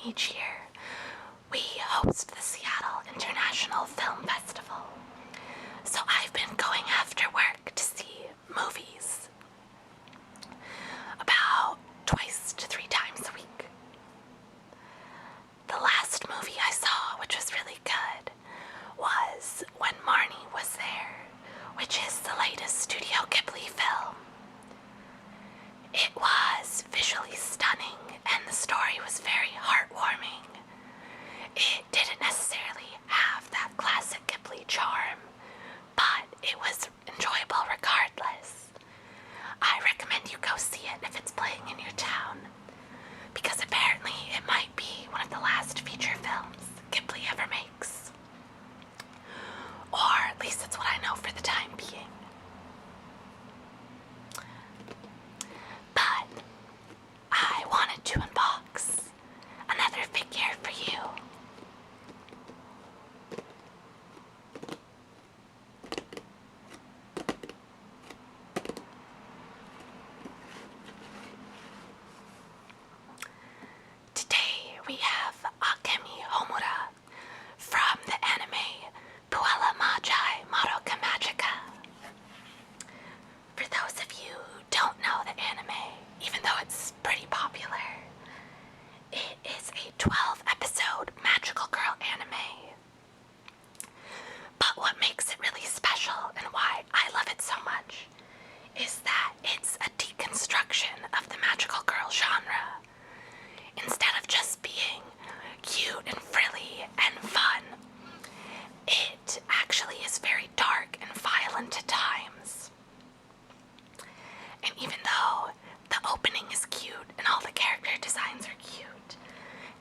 each year, we host the Seattle International Film Festival. So I've been going after work to see movies about 2 to 3 times a week. The last movie I saw, which was really good, was When Marnie Was There, which is the latest Studio Ghibli film. It was visually stunning and the story was very heartwarming. It didn't necessarily have that classic Ghibli charm, but it was enjoyable regardless. I recommend you go see it if it's playing in your town, because apparently it might be one of the last feature films Ghibli ever makes. Or at least that's what I know for the time being. But I wanted to unbox another figure for you. Today we have Akemi Homura from the anime Puella Magi Madoka Magica. For those of you who don't know the anime, even though it's pretty popular, it is a 12-episode magical girl anime. But what makes it really special and why I love it so much is that it's a deconstruction of the magical girl genre. Instead of just being cute and frilly and fun, it actually is very dark and violent at times. And even though the opening is cute and all the character designs are cute,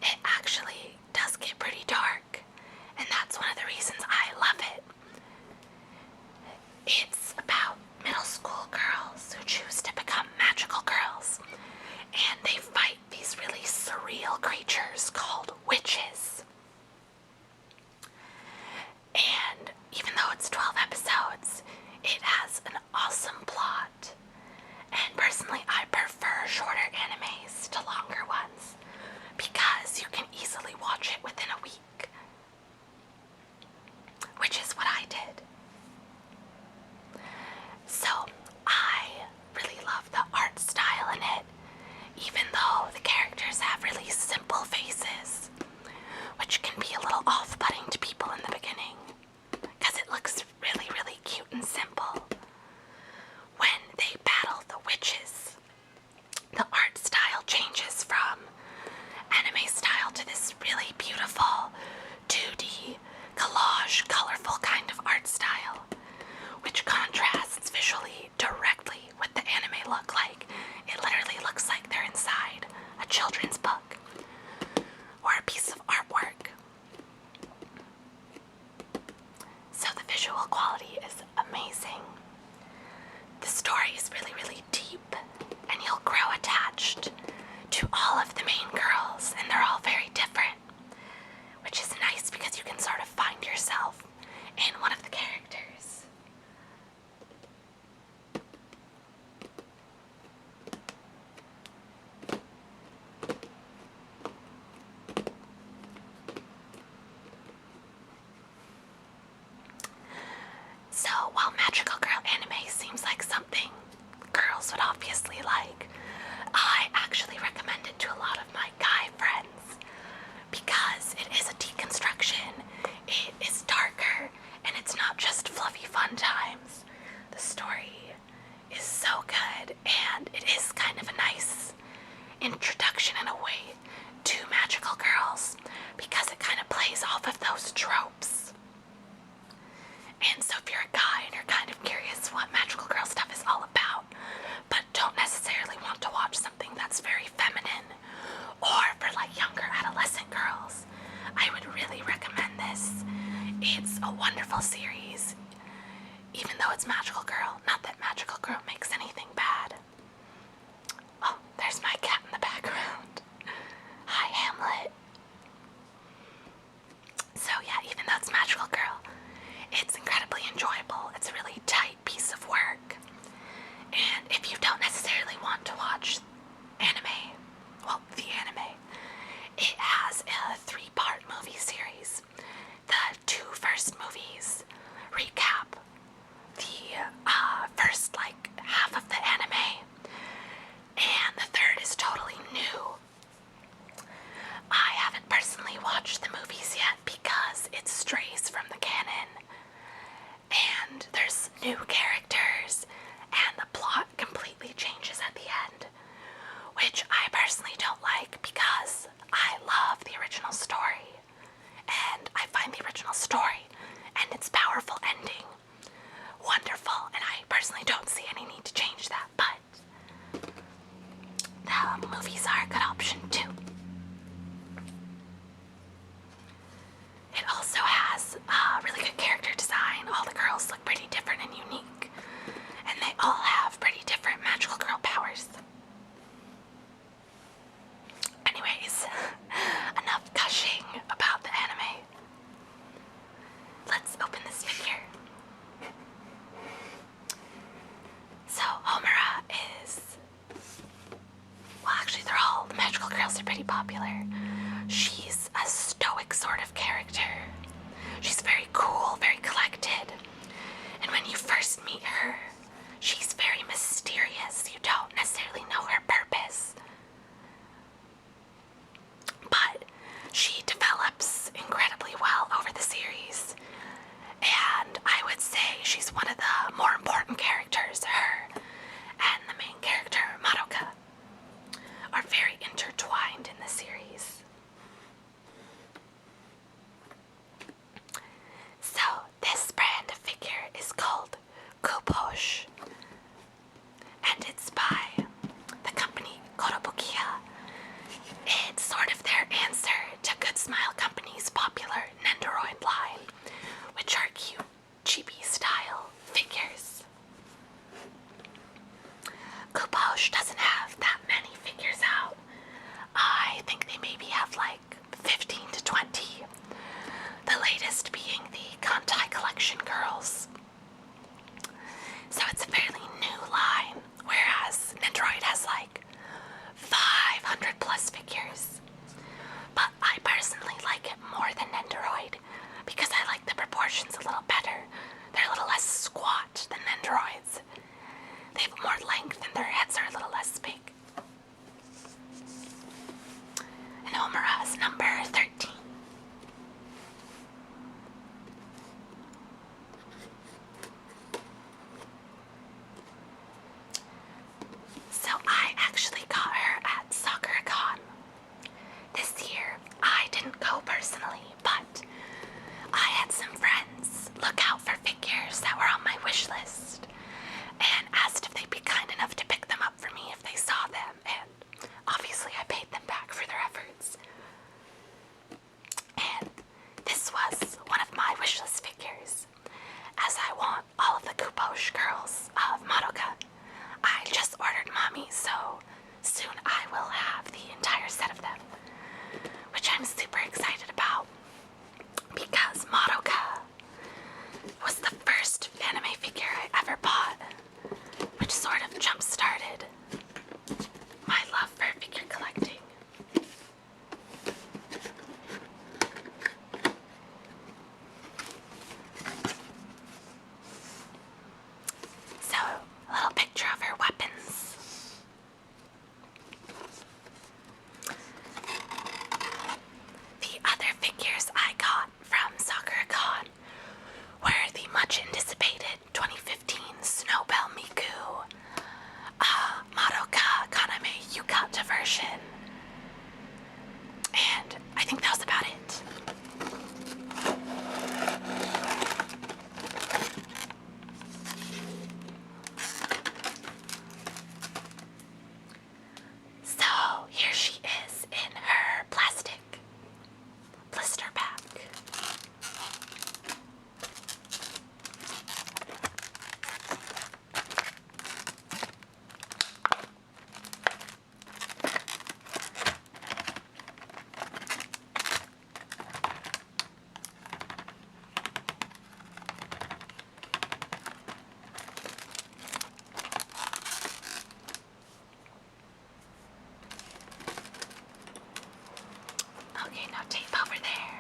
it actually does get pretty dark, and that's one of the reasons I love it. It's about middle school girls who choose to become magical girls, and they fight these really surreal creatures called witches. And even though it's 12 episodes, it has an awesome plot. And personally, I prefer shorter animes to longer ones because you can easily watch it within a week, which is what I did. So I really love the art style in it, even though the characters have really simple faces, which can be a little off-putting to people in the beginning because it looks really, really cute and simple. When they battle the witches, the art style changes from anime style to this really beautiful 2D collage, colorful kind of art style, which contrasts visually directly with the anime look like. It literally looks like they're inside a children's book or a piece of artwork. So the visual quality is amazing. The story is really, really deep, and you'll grow attached to all of the main girls, and they're all very different, which is nice because you can sort of find yourself in one of the characters. So while magical girl anime seems like something girls would obviously like, I actually recommend it to a lot of my guy friends because it is a deconstruction, it is darker, and it's not just fluffy fun times. The story is so good, and it is kind of a nice introduction in a way to magical girls because it kind of plays off of those tropes. And so if you're a guy and you're kind of curious what magical girl stuff is all about, but don't necessarily want to watch something that's very feminine, or for like younger adolescent girls, I would really recommend this. It's a wonderful series, even though it's magical girl. Not that magical girl makes anything bad. Oh, there's my cat in the background. Hi, Hamlet. So yeah, even though it's magical girl, it's incredibly enjoyable. It's a really tight piece of work. And if you don't necessarily want to watch anime, well, the anime, it has stoic sort of character. She's very cool, very collected. And when you first meet her, she's very mysterious. You don't necessarily know her purpose. But she develops incredibly well over the series. And I would say she's one of the more important characters. Her and the main character, Madoka, are very intertwined in the series. So this brand of figure is called Cu-Poche, and it's by the company Kotobukiya. It's sort of their answer to Good Smile Company's popular Nendoroid line, which are cute, chibi-style figures. Cu-Poche doesn't have that many figures out. I think they maybe have like 15 to 20. The latest being the Kantai Collection Girls. So it's a fairly new line, whereas Nendoroid has like 500 plus figures. But I personally like it more than Nendoroid because I like the proportions a little better. They're a little less squat than Nendoroids. They have more length and their heads are a little less big. And Homura is number 13. So I actually got her at Sakura-Con. This year, I didn't go personally, but I had some friends look out for figures that were on my wish list and asked if they'd be kind enough to pick them up for me if they saw them, and obviously I paid them back for their efforts. And this was one of my wish list figures, as I want all of the Cu-Poche girls of Madoka. I just ordered Mommy, so soon I will have the entire set of them, which I'm super excited about, because Madoka was the first anime figure I ever bought, which sort of jump-started my love for figure collecting. So, a little picture of her weapons. The other figures I got from Sakura-Con were the much anticipated 2015 Snowbell Miku, Madoka Kaname Yukata version, and I think that was about it. So here she is in her plastic blister pack. Okay, now tape over there.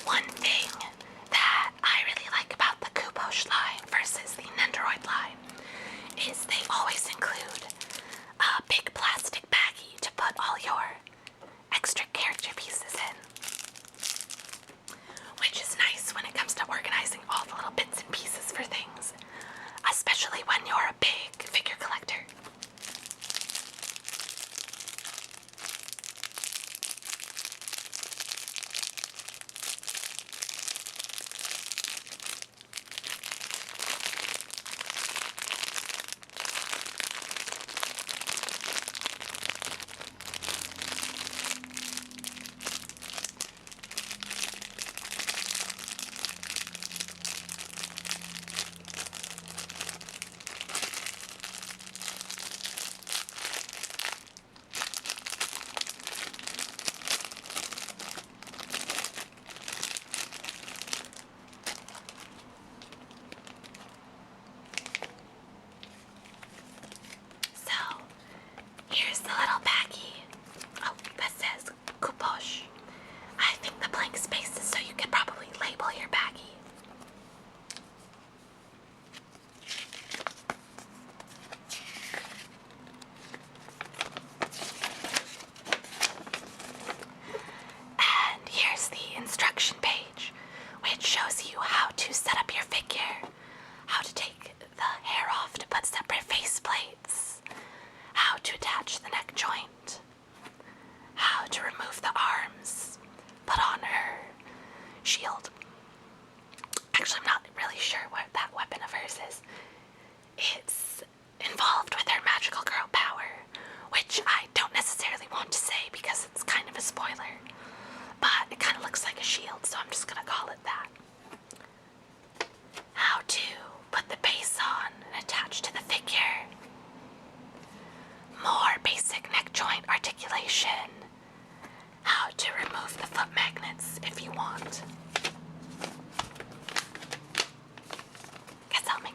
One thing that I really like about the Cu-Poche line versus the Nendoroid line is they always include a big plastic baggie to put all your extra character pieces in, which is nice when it comes to organizing all the little bits and pieces for things, especially when you're a big figure collector.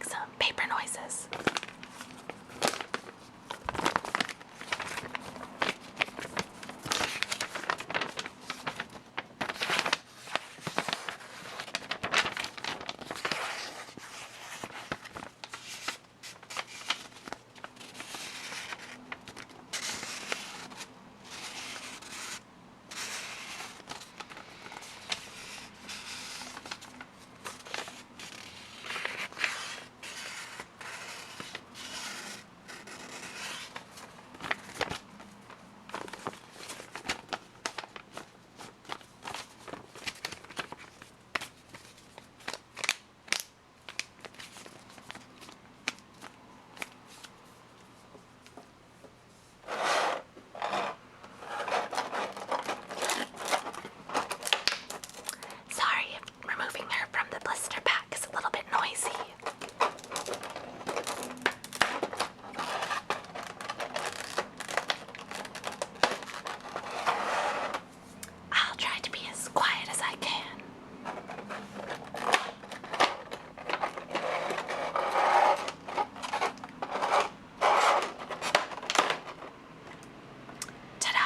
some paper noises. Sorry if removing her from the blister pack is a little bit noisy. I'll try to be as quiet as I can. Ta-da!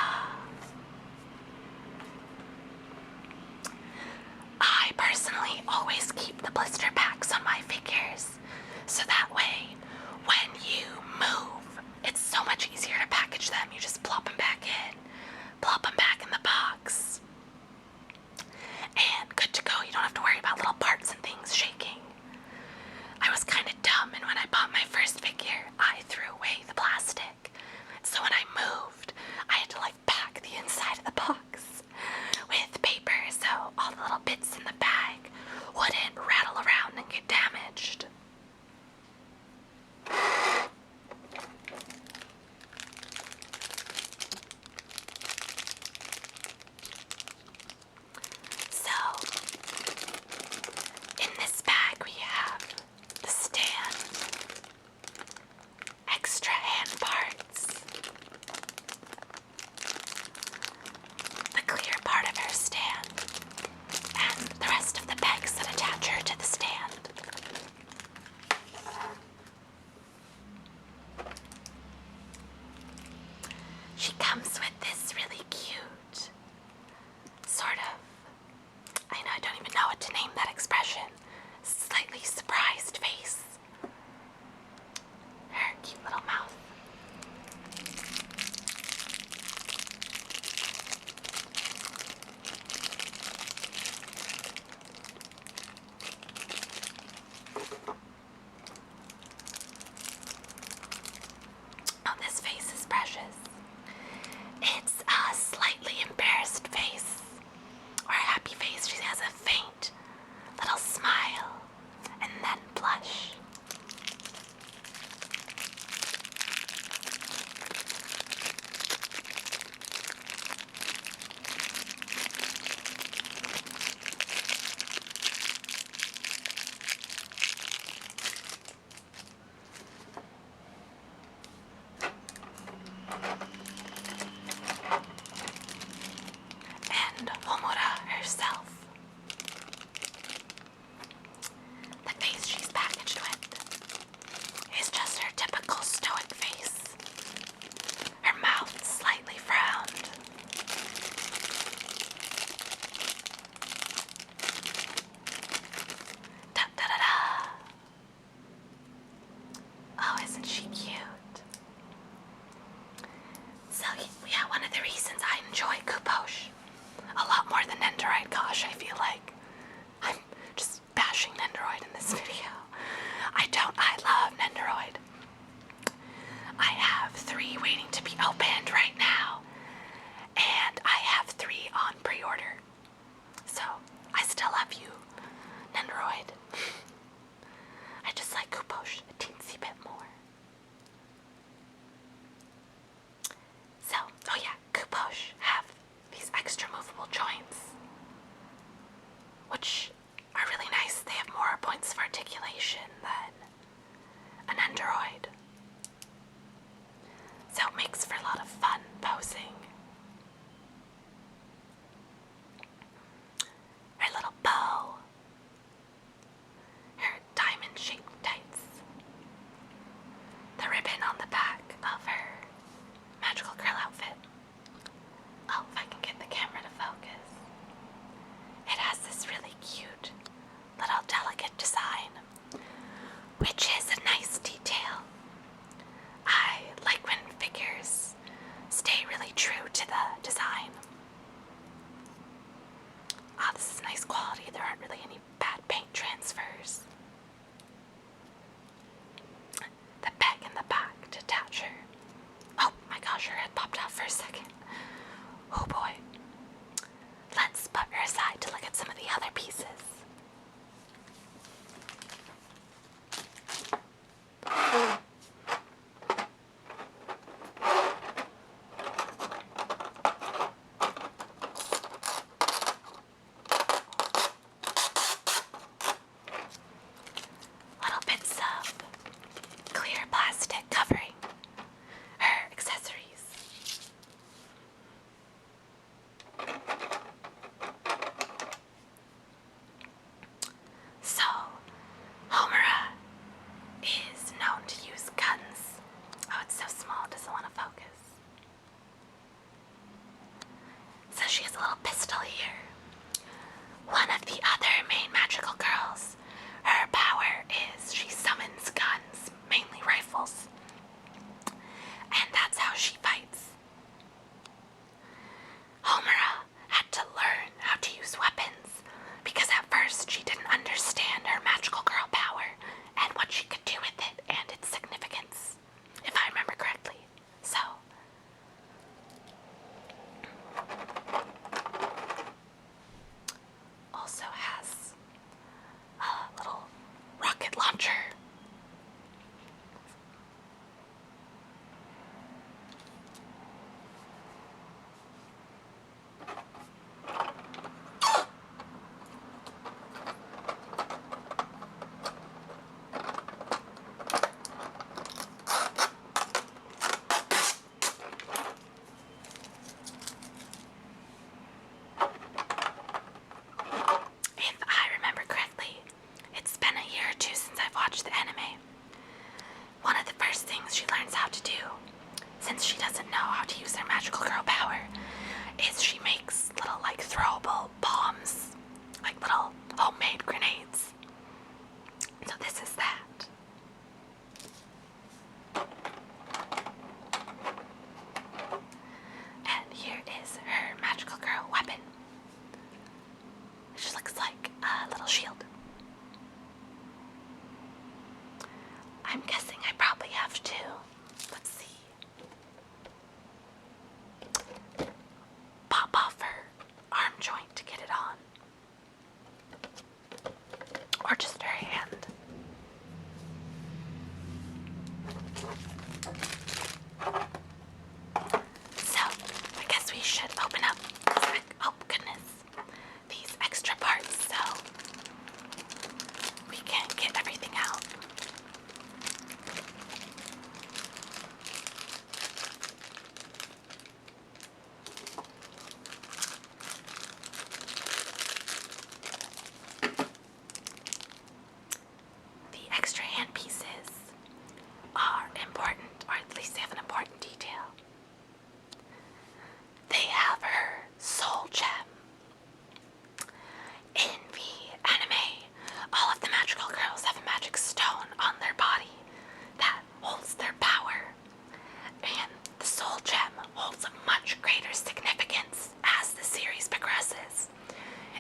I personally always keep the blister packs on my figures, so that way, when you move, it's so much easier to package them. You just plop them back in the box, and good to go. You don't have to worry about little parts and things shaking. I was kind of dumb, and when I bought my first figure, I threw away the plastic. So when I moved, I had to pack the inside of the box with paper, so all the little bits in the bag wouldn't rattle around and get damaged. So, in this bag we have the stand, extra hand parts, the clear part of her stand, and the rest of the pegs that attach her to the stand. She comes with this really cute, sort of, I don't even know what to name that expression, slightly surprised face. Her cute little mouth. Oh, this face is precious. It's a slightly embarrassed face, or a happy face. She has a faint little smile, and then blush. And Homura herself. The face she's packaged with. which is a nice detail. I like when figures stay really true to the design. Ah, this is nice quality. There aren't really any bad paint transfers. The peg in the back to attach her. Oh my gosh, her head popped out for a second. Oh boy. Let's put her aside to look at some of the other pieces. Little bits of clear plastic covering her accessories. So, Homura is known to use guns. Oh, it's so small, it doesn't want to focus. So she has a little pistol here. One of the other main magical girls, her power is she summons guns, mainly rifles. And that's how she fights. Homura had to learn how to use weapons because at first she didn't understand her magical girl power and what she could do with it and its significance, if I remember correctly. So, also has a little rocket launcher. If I remember correctly, it's been a year or two since I've watched the anime. One of the first things she learns how to do, since she doesn't know how to use her magical girl power, is she makes little like throwable bombs, like little homemade grenades. So this is that. And here is her magical girl weapon, which looks like a little shield. I'm guessing I probably have to, let's see, pop off her arm joint to get it on. Or just her hand. So, I guess we should open up, oh goodness, these extra parts so we can get everything out. The extra hand pieces are important, or at least they have an important detail. They have her soul gem. In the anime, all of the magical girls have a magic stone on their body that holds their power. And the soul gem holds a much greater significance as the series progresses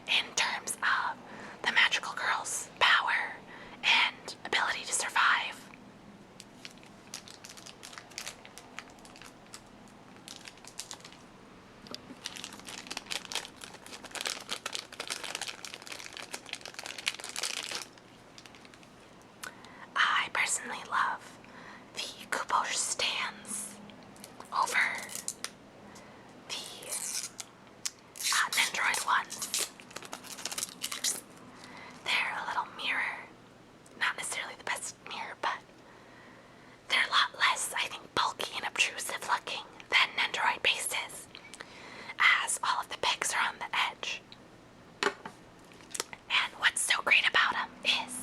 in terms of the magical girl's power and ability to survive. I personally love the Cu-Poche stands over the Nendoroid ones. They're a little mirror. Not necessarily the best mirror, but they're a lot less, I think, bulky and obtrusive looking than Nendoroid bases, as all of the pegs are on the edge. And what's so great about them is,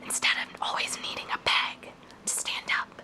instead of always needing a peg to stand up,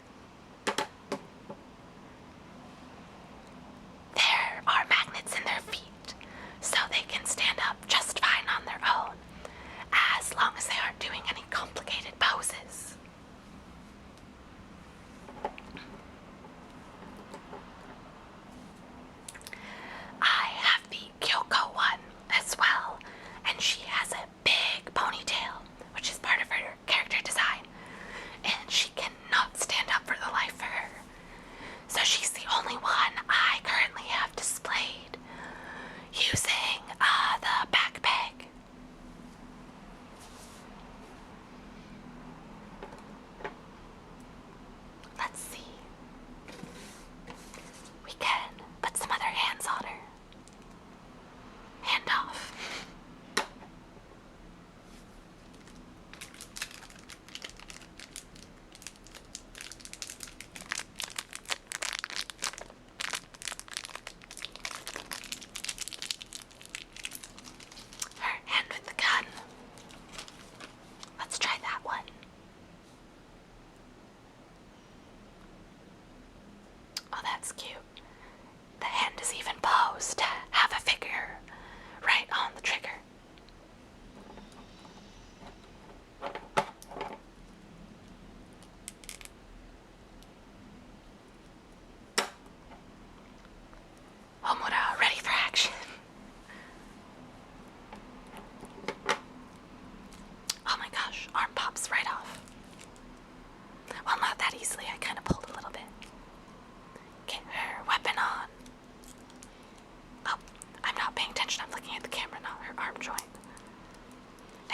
is cute. The hand is even posed to have a figure right on the trigger. Homura, ready for action. Oh my gosh, arm pops right off. Well, not that easily, I kind of pulled a little bit. Get her weapon on. Oh, I'm not paying attention, I'm looking at the camera, not her arm joint.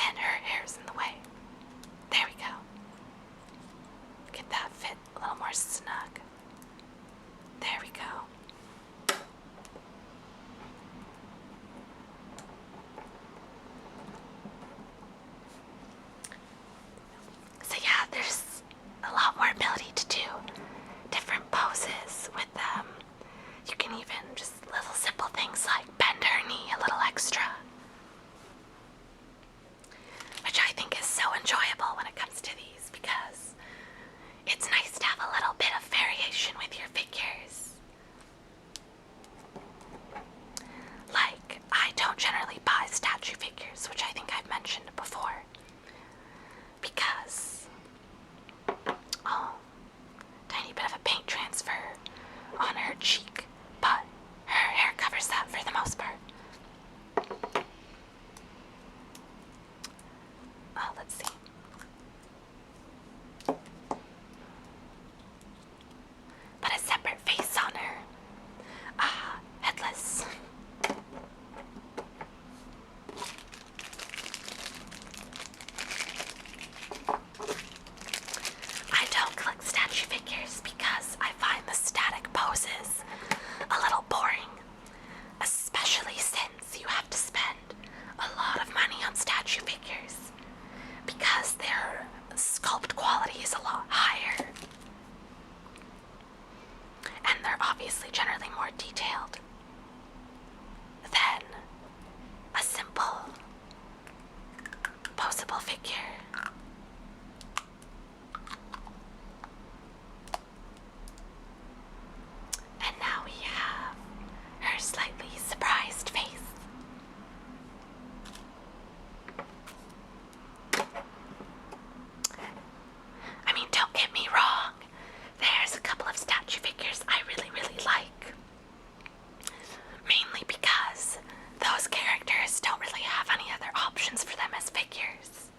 And her hair's in the way. There we go. Get that fit a little more snug. There we go. So yeah, there's a lot more ability to do different poses with them. You can even just little simple things like bend her knee a little extra, which I think is so enjoyable when it comes to these because it's nice to have a little bit of variation with your figures. Like, I don't generally buy statue figures, which I think I've mentioned before, because, oh, tiny bit of a paint transfer on her cheek, but her hair covers that for the most part. Oh, let's see. Put a separate face on her. Ah, headless. I don't collect statue figures because I find the static poses a little boring, especially since you have to spend a lot of money on statue figures because their sculpt quality is a lot higher. And they're obviously generally more detailed than a simple posable figure. And now we have her slightly surprised face. I mean, don't get me wrong. There's a couple of statue figures I really, really like. Mainly because those characters don't really have any other options for them as figures.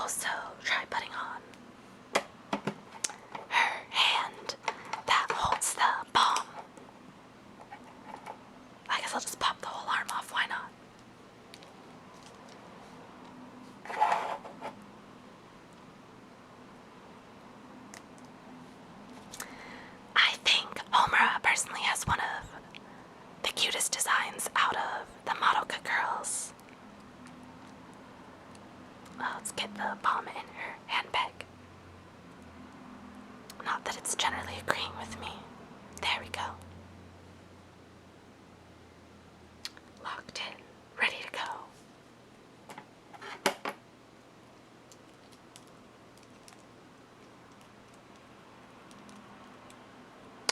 also try putting on her hand that holds the bomb. I guess I'll just pop the whole arm off, why not? I think Homura personally has one of the cutest designs out of the Madoka girls. Let's get the bomb in her handbag. Not that it's generally agreeing with me. There we go. Locked in, ready to go.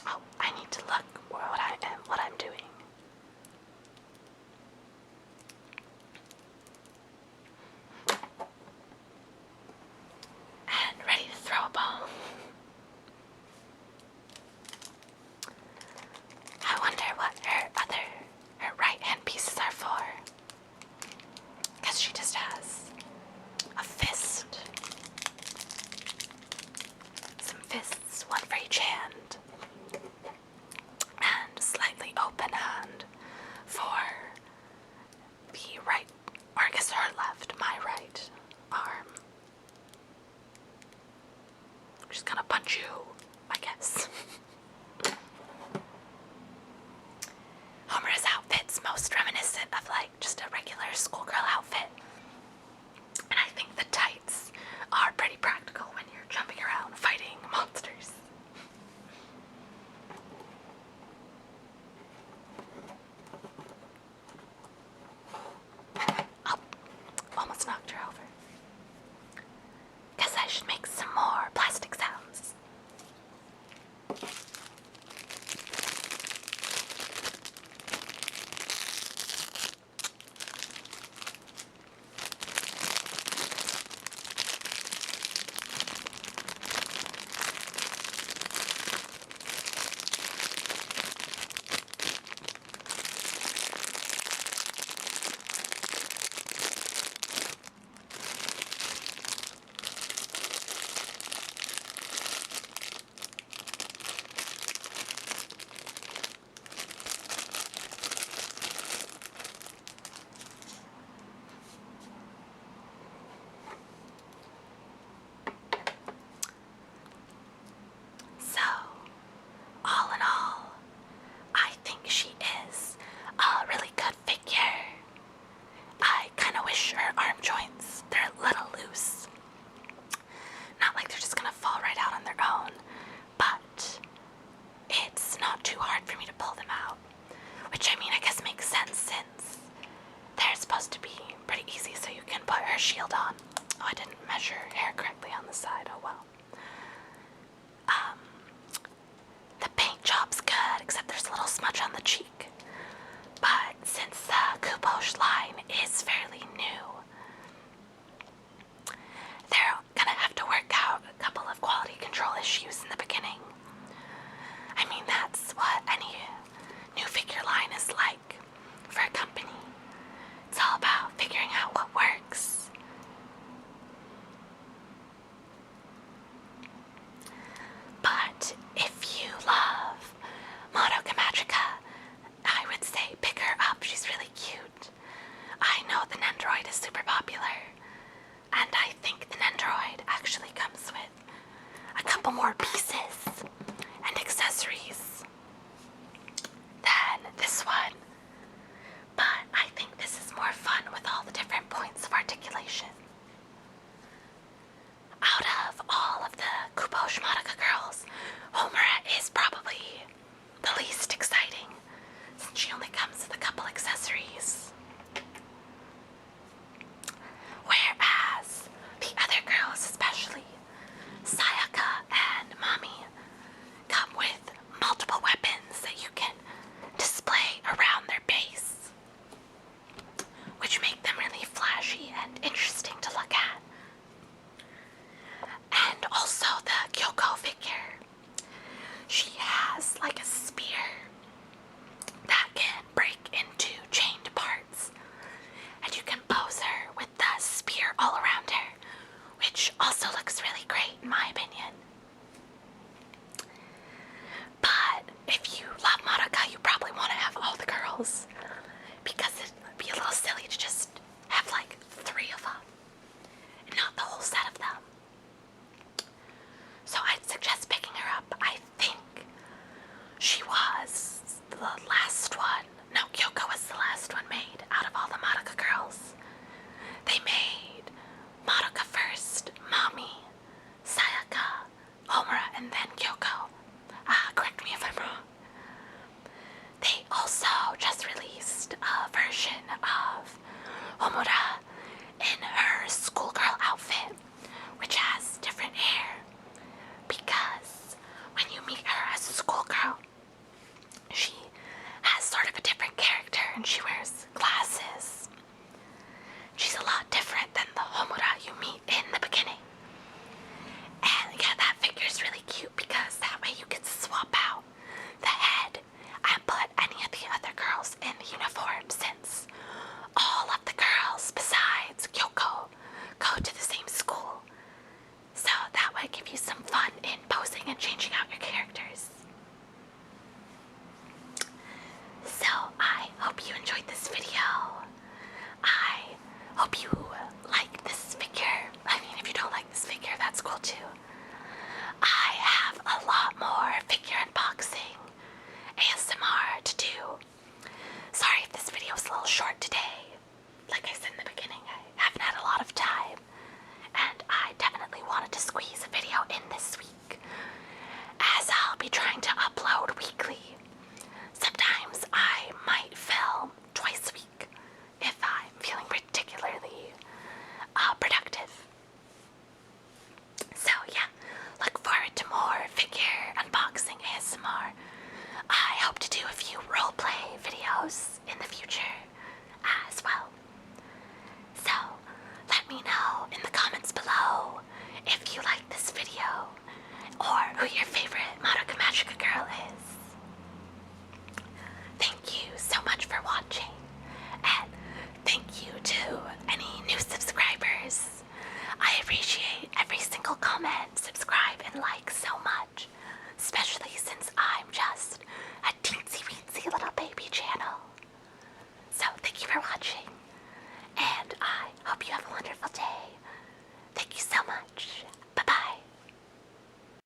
Oh, I need to look what I'm doing. And ready to throw a bomb. I wonder what her right hand pieces are for. Guess she just has a fist. Some fists, one for each hand. And a slightly open hand for the right, or I guess her left, my right arm. She's gonna punch you, I guess. Homura's outfit's most reminiscent of like just a regular schoolgirl outfit. And I think the tights are pretty practical when you're jumping around fighting monsters. Oh, almost knocked her over. Guess I should make some more plastic sounds. So, all in all, I think she is a really good figure. I kind of wish her arm joints, they're a little loose. Not like they're just gonna fall right out on their own, but it's not too hard for me to pull them out. Which, I mean, I guess makes sense since they're supposed to be pretty easy, so you can put her shield on. Oh, I didn't measure hair correctly on the side, oh well.